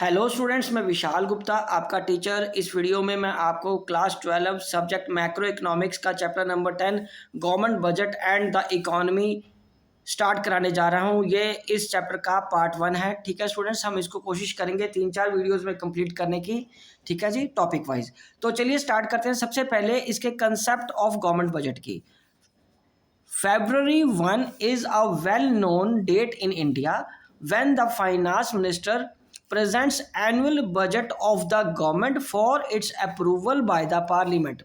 Hello students, मैं विशाल गुप्ता आपका teacher. इस वीडियो में मैं आपको क्लास 12 सब्जेक्ट मैक्रो इकोनॉमिक्स का chapter number 10 government budget and the economy start कराने जा रहा हूं। ये इस चैप्टर का पार्ट 1 है। ठीक है स्टूडेंट्स, हम इसको कोशिश करेंगे 3-4 वीडियोस में कंप्लीट करने की। ठीक है जी, टॉपिक वाइज। तो चलिए स्टार्ट करते हैं। सबसे पहले इसके कंसेप्ट ऑफ गवर्नमेंट बजट की। February 1 is a well-known date in India when the finance minister presents annual budget of the government for its approval by the parliament।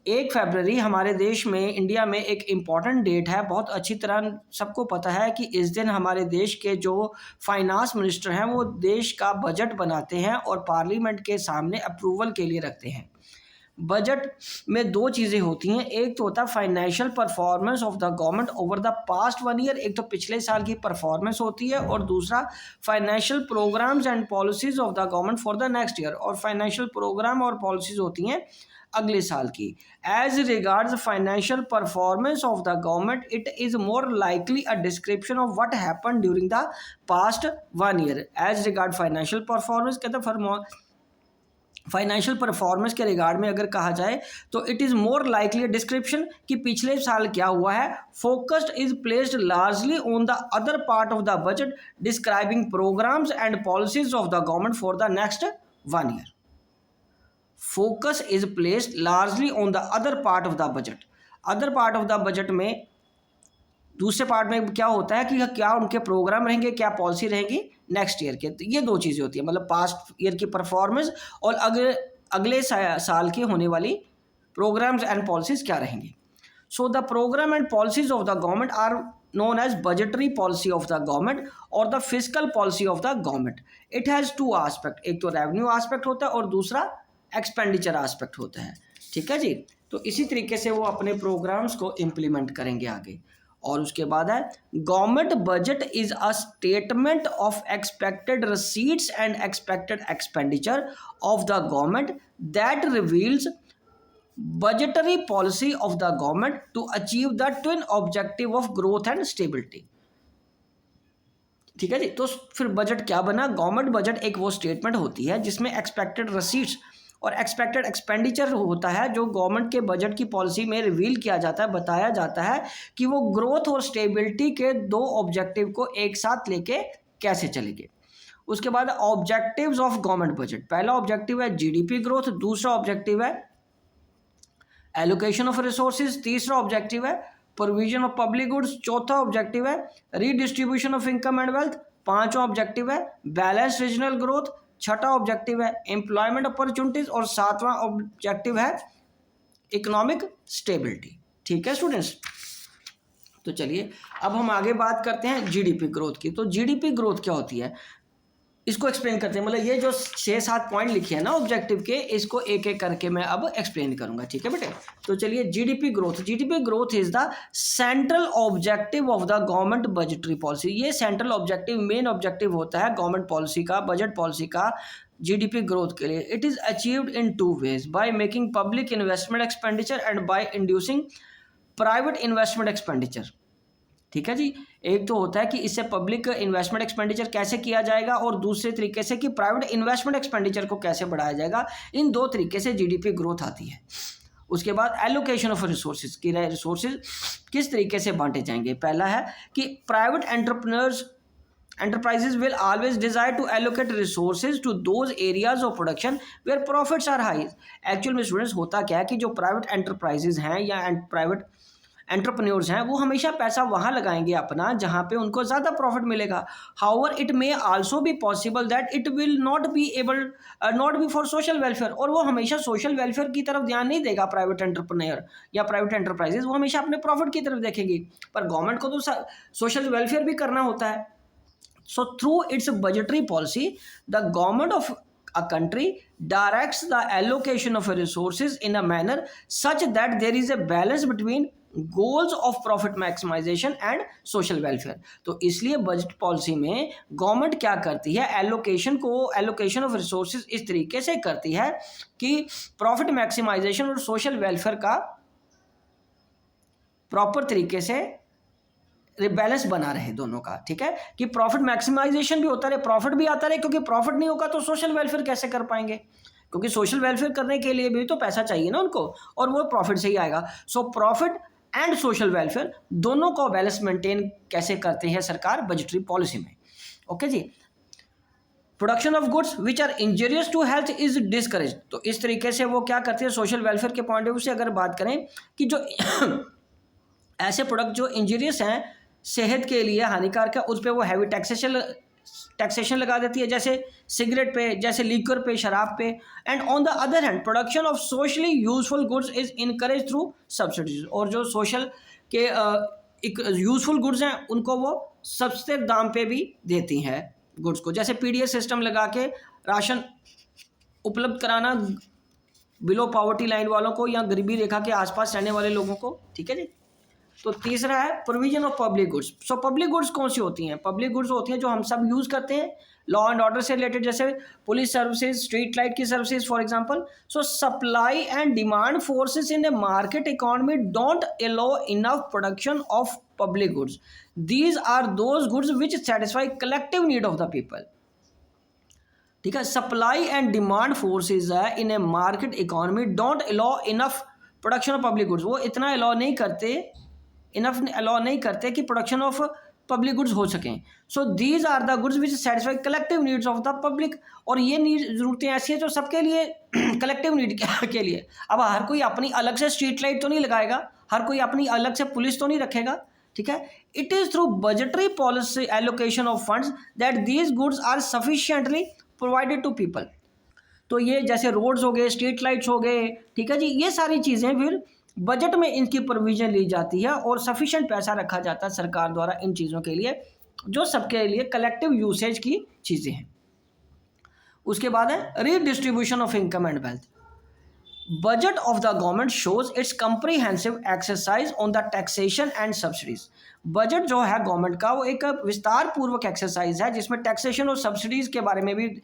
1 फरवरी हमारे देश में, इंडिया में एक इम्पॉर्टेंट डेट है। बहुत अच्छी तरह सबको पता है कि इस दिन हमारे देश के जो फाइनेंस मिनिस्टर हैं वो देश का बजट बनाते हैं और पार्लियामेंट के सामने अप्रूवल के लिए रखते हैं। बजट में दो चीज़ें होती हैं। एक तो होता है financial performance of the government over the past 1 year, एक तो पिछले साल की परफॉर्मेंस होती है, और दूसरा financial programmes and policies of the government for the next year. और फाइनेंशियल प्रोग्राम और पॉलिसीज होती हैं अगले साल की। As regards financial performance of the government, it is more likely a description of what happen during the past 1 year. As regard financial performance कहते हैं financial performance के रिगार्ड में अगर कहा जाए तो it is more likely description कि पिछले साल क्या हुआ है। Focused is placed largely on the other part of the budget describing programmes and policies of the government for the next 1 year. Focus is placed largely on the other part of the budget. Other part of the budget में, दूसरे part में क्या होता है कि क्या उनके programme रहेंगे, क्या पॉलिसी रहेंगी नेक्स्ट ईयर के। तो ये दो चीज़ें होती हैं, मतलब पास्ट ईयर की परफॉर्मेंस और अगले साल की होने वाली प्रोग्राम्स एंड पॉलिसीज क्या रहेंगी। So the programme and policies of the government are known as budgetary policy of the government और the physical policy of the government. It has 2 aspect, एक तो रेवेन्यू आस्पेक्ट होता है और दूसरा एक्सपेंडिचर आस्पेक्ट होता है। ठीक है जी, तो इसी तरीके से वो अपने प्रोग्राम्स को इम्प्लीमेंट करेंगे आगे। और उसके बाद है government budget is a statement of expected receipts and expected expenditure of the government that reveals budgetary policy of the government to achieve the twin objective of growth and stability. ठीक है जी, तो फिर बजट क्या बना। Government budget एक वो statement होती है जिसमें एक्सपेक्टेड रिसीट्स और एक्सपेक्टेड एक्सपेंडिचर होता है, जो गवर्नमेंट के बजट की पॉलिसी में रिवील किया जाता है, बताया जाता है कि वो ग्रोथ और स्टेबिलिटी के 2 ऑब्जेक्टिव को एक साथ लेके कैसे चलेंगे। उसके बाद ऑब्जेक्टिव्स ऑफ गवर्नमेंट बजट। पहला ऑब्जेक्टिव है जीडीपी ग्रोथ, दूसरा ऑब्जेक्टिव है एलोकेशन ऑफ रिसोर्सेज, तीसरा ऑब्जेक्टिव है प्रोविजन ऑफ पब्लिक गुड्स, चौथा ऑब्जेक्टिव है redistribution of income and wealth, पांचवा ऑब्जेक्टिव है बैलेंस रीजनल ग्रोथ, छठा ऑब्जेक्टिव है एम्प्लॉयमेंट अपॉर्चुनिटीज और सातवां ऑब्जेक्टिव है इकोनॉमिक स्टेबिलिटी। ठीक है स्टूडेंट्स, तो चलिए अब हम आगे बात करते हैं जीडीपी ग्रोथ की। तो जीडीपी ग्रोथ क्या होती है इसको एक्सप्लेन करते हैं। मतलब ये जो 6-7 पॉइंट लिखे हैं ना ऑब्जेक्टिव के, इसको एक एक करके मैं अब एक्सप्लेन करूंगा। ठीक है बेटे, तो चलिए GDP growth. GDP growth is the central objective of the government budgetary policy. ये सेंट्रल ऑब्जेक्टिव, मेन ऑब्जेक्टिव होता है गवर्नमेंट पॉलिसी का, बजट पॉलिसी का जीडीपी ग्रोथ के लिए। It is achieved in 2 ways, by making public investment expenditure and by inducing private investment expenditure. ठीक है जी, एक तो होता है कि इससे पब्लिक इन्वेस्टमेंट एक्सपेंडिचर कैसे किया जाएगा और दूसरे तरीके से कि प्राइवेट इन्वेस्टमेंट एक्सपेंडिचर को कैसे बढ़ाया जाएगा। इन 2 तरीके से जीडीपी ग्रोथ आती है। उसके बाद एलोकेशन ऑफ रिसोर्सेज की, रिसोर्सेज किस तरीके से बांटे जाएंगे। पहला है कि private enterprises will always desire to allocate resources to those areas of production where profits are high। Actual में स्टूडेंट्स होता क्या है कि जो प्राइवेट एंटरप्राइजेज हैं या प्राइवेट एंटरप्रेन्योर्स हैं वो हमेशा पैसा वहाँ लगाएंगे अपना जहाँ पे उनको ज़्यादा प्रॉफिट मिलेगा। However it may also be possible that it will not be for social welfare. और वो हमेशा सोशल वेलफेयर की तरफ ध्यान नहीं देगा प्राइवेट एंटरप्रेन्योर या प्राइवेट एंटरप्राइजेज, वो हमेशा अपने प्रॉफिट की तरफ देखेंगी। पर गवर्नमेंट को तो सोशल वेलफेयर भी करना होता है। So through its budgetary policy, the government of a country directs the allocation of resources in a manner such that there is a balance between goals of profit maximization and social welfare। तो इसलिए budget policy में government क्या करती है, allocation of resources इस तरीके से करती है कि प्रॉफिट मैक्सिमाइजेशन और सोशल वेलफेयर का प्रॉपर तरीके से बैलेंस बना रहे दोनों का, ठीक है, कि प्रॉफिट मैक्सिमाइजेशन भी होता रहे, प्रॉफिट भी आता रहे, क्योंकि प्रॉफिट नहीं होगा तो सोशल वेलफेयर कैसे कर पाएंगे, क्योंकि सोशल वेलफेयर करने के लिए भी तो पैसा चाहिए ना उनको, और वो प्रॉफिट से ही आएगा। So profit and social welfare दोनों को बैलेंस मेंटेन कैसे करते हैं सरकार बजटरी पॉलिसी में। ओके जी। Production of goods which are injurious to health is discourage, तो इस तरीके से वो क्या करते हैं सोशल वेलफेयर के पॉइंट ऑफ व्यू से अगर बात करें कि जो ऐसे प्रोडक्ट जो इंजरियस हैं, सेहत के लिए हानिकारक है, उस पर वो हैवी टैक्सेशन लगा देती है, जैसे सिगरेट पे, जैसे लीकर पे, शराब पे। And on the other hand production of socially useful goods is encourage through subsidies, और जो सोशल के यूजफुल गुड्स हैं उनको वो सस्ते दाम पे भी देती हैं गुड्स को, जैसे पीडीएस सिस्टम लगा के राशन उपलब्ध कराना बिलो पॉवर्टी लाइन वालों को या गरीबी रेखा के आसपास रहने वाले लोगों को, ठीक है जी। तो तीसरा है provision of public goods. So public goods कौन सी होती हैं? पब्लिक गुड्स होती हैं जो हम सब यूज़ करते हैं लॉ एंड ऑर्डर से रिलेटेड, जैसे पुलिस सर्विसेज, स्ट्रीट लाइट की services for example. So supply and demand forces in a market economy don't allow enough production of public goods. These are those goods which satisfy collective need of the people, ठीक है। Supply and demand forces है in a market economy don't allow enough production of public goods, वो इतना allow नहीं करते, enough allow नहीं करते कि प्रोडक्शन ऑफ पब्लिक गुड्स हो सकें। So these are the goods which satisfy collective needs of the public, और ये नीड ज़रूरतें ऐसी हैं जो सबके लिए कलेक्टिव नीड के लिए। अब हर कोई अपनी अलग से स्ट्रीट लाइट तो नहीं लगाएगा, हर कोई अपनी अलग से पुलिस तो नहीं रखेगा, ठीक है। It is through budgetary policy allocation of funds that these goods are sufficiently provided to people. तो ये जैसे रोड्स हो गए, स्ट्रीट लाइट्स हो गए, ठीक है जी, ये सारी चीज़ें फिर बजट में इनकी प्रोविजन ली जाती है और सफिशिएंट पैसा रखा जाता है सरकार द्वारा इन चीज़ों के लिए जो सबके लिए कलेक्टिव यूसेज की चीज़ें हैं। उसके बाद है redistribution of income and wealth. Budget of the government shows it's comprehensive exercise on the taxation and subsidies. Budget जो है गवर्नमेंट का वो एक विस्तार पूर्वक एक्सरसाइज है जिसमें टैक्सेशन और सब्सिडीज के बारे में भी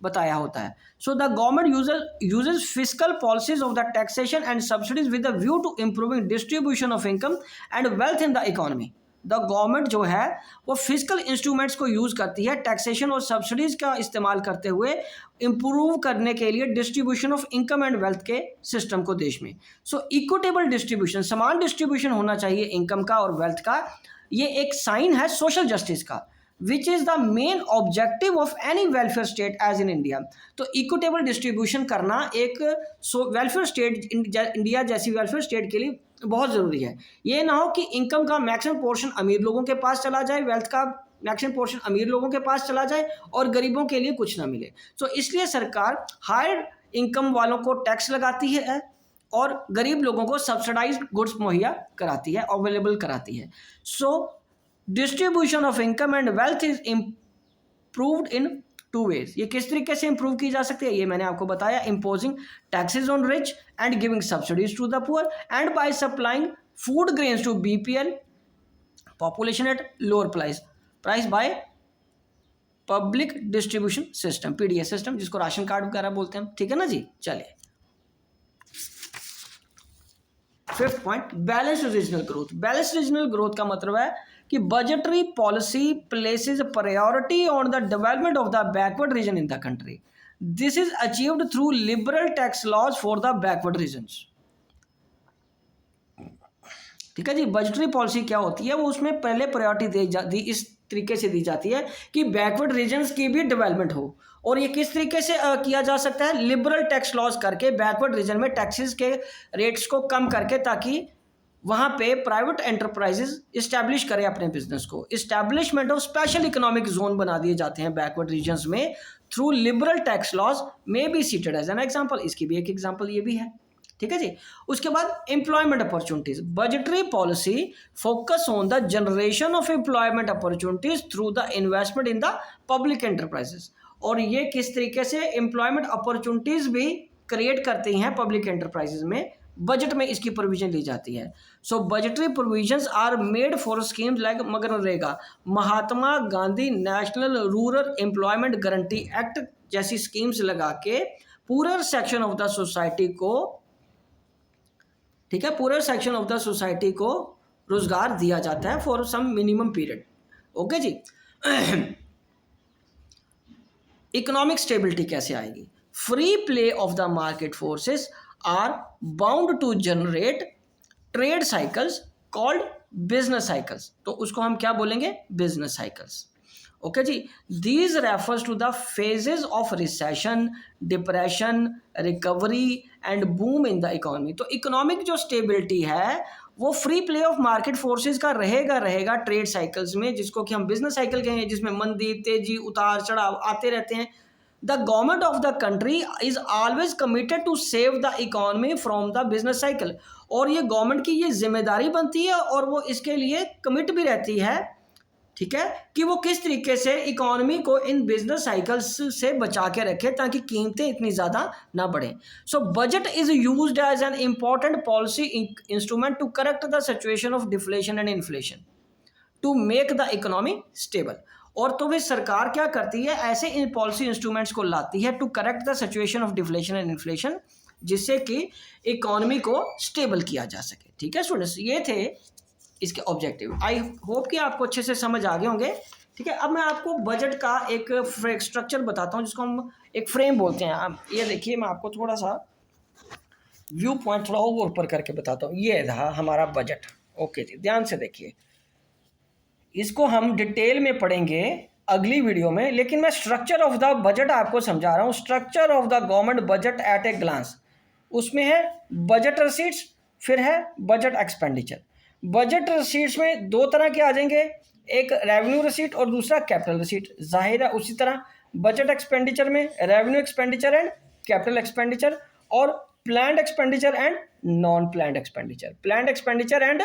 बताया होता है। So the government uses fiscal policies of the taxation and subsidies with the view to improving distribution of income and wealth in the economy. The government जो है वो फिजिकल इंस्ट्रूमेंट्स को यूज़ करती है टैक्सेशन और सब्सिडीज़ का इस्तेमाल करते हुए इम्प्रूव करने के लिए distribution of income and wealth के सिस्टम को देश में। सो इक्विटेबल डिस्ट्रीब्यूशन, समान डिस्ट्रीब्यूशन होना चाहिए इनकम का और वेल्थ का, ये एक साइन है सोशल जस्टिस का, which is the main objective of any welfare state as in India. तो इक्विटेबल डिस्ट्रीब्यूशन करना एक वेलफेयर स्टेट, इंडिया जैसी वेलफेयर स्टेट के लिए बहुत ज़रूरी है। ये ना हो कि इनकम का मैक्सिमम पोर्शन अमीर लोगों के पास चला जाए, वेल्थ का मैक्सिमम पोर्शन अमीर लोगों के पास चला जाए और गरीबों के लिए कुछ ना मिले। तो इसलिए सरकार हायर इनकम वालों को टैक्स लगाती है और गरीब लोगों को सब्सिडाइज्ड गुड्स मुहैया कराती है, अवेलेबल कराती है। So distribution of income and wealth is improved in two ways. ये किस तरीके से इंप्रूव की जा सकती है ये मैंने आपको बताया, imposing taxes on rich and giving subsidies to the poor and by supplying food grains to BPL population at lower price by public distribution system, PDS system, जिसको राशन कार्ड वगैरह बोलते हैं, ठीक है ना जी। चलिए fifth point, balanced regional growth. Balanced regional growth का मतलब है कि budgetary policy places priority on the development of the backward region in the country. This is achieved through liberal tax laws for the backward regions. ठीक है जी। Budgetary policy क्या होती है, वो उसमें पहले प्रायोरिटी इस तरीके से दी जाती है कि बैकवर्ड रीजन्स की भी डेवलपमेंट हो। और ये किस तरीके से किया जा सकता है, लिबरल टैक्स लॉज करके बैकवर्ड रीजन में टैक्सेस के रेट्स को कम करके, ताकि वहाँ पे प्राइवेट एंटरप्राइजेज इस्टेब्लिश करें अपने बिजनेस को। Establishment of special economic zone बना दिए जाते हैं बैकवर्ड रीजन्स में थ्रू लिबरल टैक्स लॉज में be cited as an example. इसकी भी एक एग्जाम्पल ये भी है, ठीक है जी। उसके बाद employment opportunities. Budgetary policy focus on the generation of employment opportunities through the investment in the public enterprises. और ये किस तरीके से एम्प्लॉयमेंट अपॉर्चुनिटीज भी क्रिएट करती हैं पब्लिक एंटरप्राइजेज में, बजट में इसकी प्रोविजन ली जाती है। So budgetary provisions are made for schemes like मनरेगा, Mahatma Gandhi national rural employment guarantee act जैसी स्कीम्स लगा के पूरे सेक्शन ऑफ द सोसाइटी को, ठीक है, पूरे सेक्शन ऑफ द सोसाइटी को रोजगार दिया जाता है for some minimum period. Okay जी। इकोनॉमिक स्टेबिलिटी कैसे आएगी? Free play of the market forces are bound to generate trade cycles called business cycles. तो उसको हम क्या बोलेंगे? Business cycles. ओके जी। These refers to the phases of recession, depression, recovery and boom in the economy. तो economic जो stability है वो free play of market forces का रहेगा ट्रेड साइकिल्स में, जिसको कि हम बिजनेस साइकिल कहेंगे, जिसमें मंदी, तेजी, उतार चढ़ाव आते रहते हैं। The government of the country is always committed to save the economy from the business cycle. और ये गवर्नमेंट की ये जिम्मेदारी बनती है और वो इसके लिए कमिट भी रहती है, ठीक है, कि वो किस तरीके से इकोनॉमी को इन बिजनेस साइकिल्स से बचा के रखे ताकि कीमतें इतनी ज़्यादा ना बढ़ें। So budget is used as an important policy instrument to correct the situation of deflation and inflation to make the economy stable. और तो भी सरकार क्या करती है? ऐसे इन पॉलिसी इंस्ट्रूमेंट्स को लाती है to correct the situation of deflation and inflation, जिससे कि इकोनॉमी को स्टेबल किया जा सके। ठीक है स्टूडेंट्स, ये थे इसके ऑब्जेक्टिव। आई होप कि आपको अच्छे से समझ आ गए होंगे। ठीक है, अब मैं आपको बजट का एक स्ट्रक्चर बताता हूँ जिसको हम एक फ्रेम बोलते हैं। आप ये देखिए, मैं आपको थोड़ा सा व्यू पॉइंट थोड़ा ऊपर करके बताता हूँ। ये रहा हमारा बजट। ओके जी, ध्यान से देखिए, इसको हम डिटेल में पढ़ेंगे अगली वीडियो में, लेकिन मैं स्ट्रक्चर ऑफ द बजट आपको समझा रहा हूँ। Structure of the government budget at a glance, उसमें है बजट रिसीट्स, फिर है बजट एक्सपेंडिचर। बजट रिसीट्स में दो तरह के आ जाएंगे, एक रेवेन्यू रिसीट और दूसरा कैपिटल रिसीट। जाहिर है उसी तरह बजट एक्सपेंडिचर में revenue expenditure and capital expenditure, और planned expenditure and non planned expenditure, planned expenditure and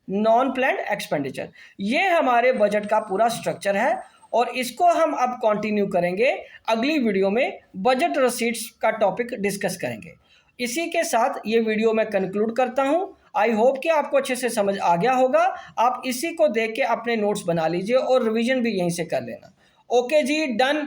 non planned expenditure. ये हमारे बजट का पूरा स्ट्रक्चर है और इसको हम अब कंटिन्यू करेंगे अगली वीडियो में। बजट रिसीट्स का टॉपिक डिस्कस करेंगे। इसी के साथ ये वीडियो मैं कंक्लूड करता हूं। आई होप कि आपको अच्छे से समझ आ गया होगा। आप इसी को देख के अपने नोट्स बना लीजिए और रिवीजन भी यहीं से कर लेना। ओके जी, डन।